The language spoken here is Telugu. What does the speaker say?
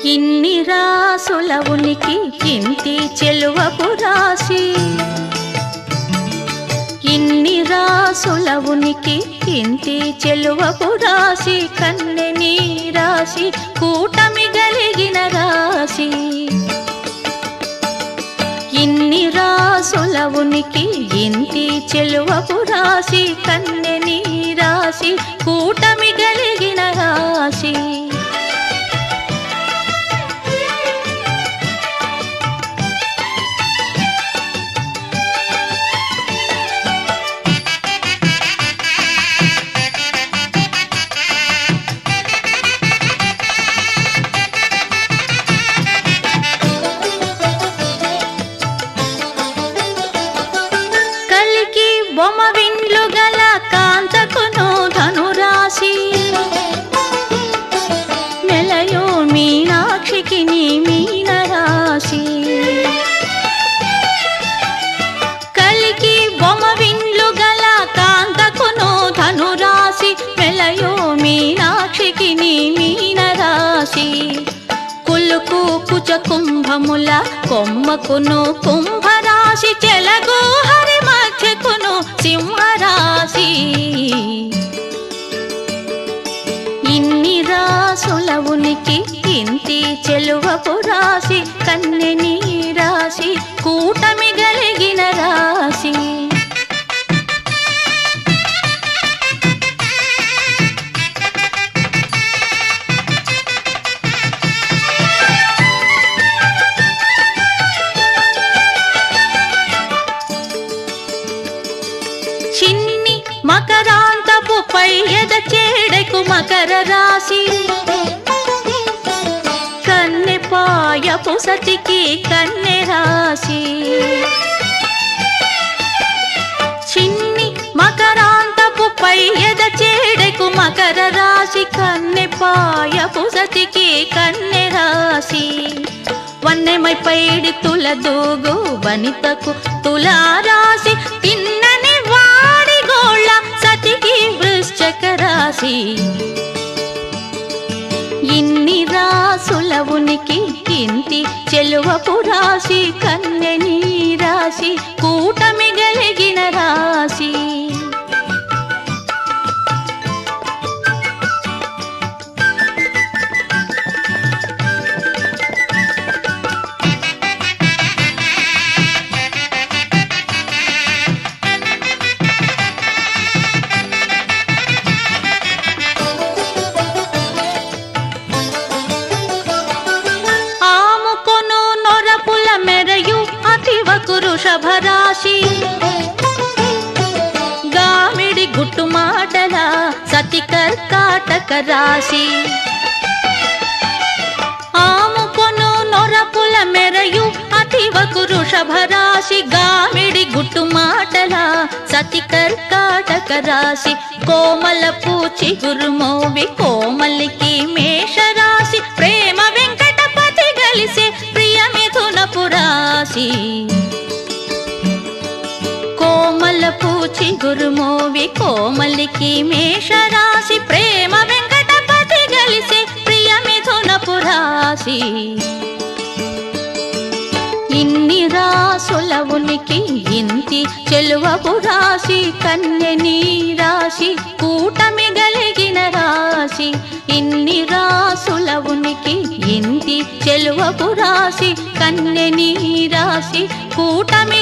ఇన్ని రాసుల ఉనికి ఇంటి చెలువపు రాశి, ఇన్ని రాసుల ఉనికి ఇంటి చెలువపు రాశి, కన్నె నీ రాశి కూటమి గలిగిన రాశి. ఇన్ని రాసుల ఉనికి ఇంటి చెలువపు రాశి, కన్నె నీ రాశి కూటమి గలిగిన రాశి. బొమ్మ విండ్లు గల కాంతకును ధనురాశి, మెలయో మీనాక్షికి నీ మీన రాశి. కలికి బొమ్మ విండ్లు గల కాంతకును ధనురాశి, మెలయో మీనాక్షికి నీ మీన రాశి. కులుకు కుచ కుంభముల కొమ్మకును కుంభరాశి, చెలగు హరి మధ్యకును సింహరాశి. ఇన్ని రాసుల ఉనికి ఇంటి చెలువపు రాశి, కన్నె నీ రాశి కూటమి గలిగిన రాశి. చిన్ని మకరాంతపు పై ఎద చేడకు మకర రాశి, కన్నె పాయపు సతికి కన్నె రాశి. చిన్ని మకరాంతపు పై ఎద చేడకు మకర రాశి, కన్నె పాయపు సతికి కన్నె రాశి. వన్నెమై పైడి తుల దూగు వనితకు తులారాశి, తిన్నని వాడి గోళ్ళ సతికి వృశ్చక రాశి. ఇన్ని రాసుల ఉనికి ఇంటి చెలువపు రాశి, కన్నె నీ రాశి కూటమి గలిగిన రాశి. వృషభరాశి, గామిడి గుట్టు మాటల సతి కర్కాటక రాశి. ఆముకొను నొరపుల మెరయు అతివకు వృషభరాశి, గామిడి గుట్టు మాటల సతి కర్కాటక రాశి. కోమల పూచి గురుమోవి కోమలికి మేషరాశి, ప్రేమ వెంకటపతి గలిసే ప్రియ మిథునపు రాశి. కోమల పూచి గురుమోవి కోమలికి మేషరాశి, ప్రేమ వెంకటపతి గలిసే ప్రియ మిథునపు రాశి. ఇన్ని రాసుల ఉనికి ఇంటి చెలువపు రాశి, కన్నె నీ రాశి కూటమి గలిగిన రాశి. ఇన్ని రాసుల ఉనికి ఇంటి చెలువపు రాశి, కన్నె నీ రాశి కూటమి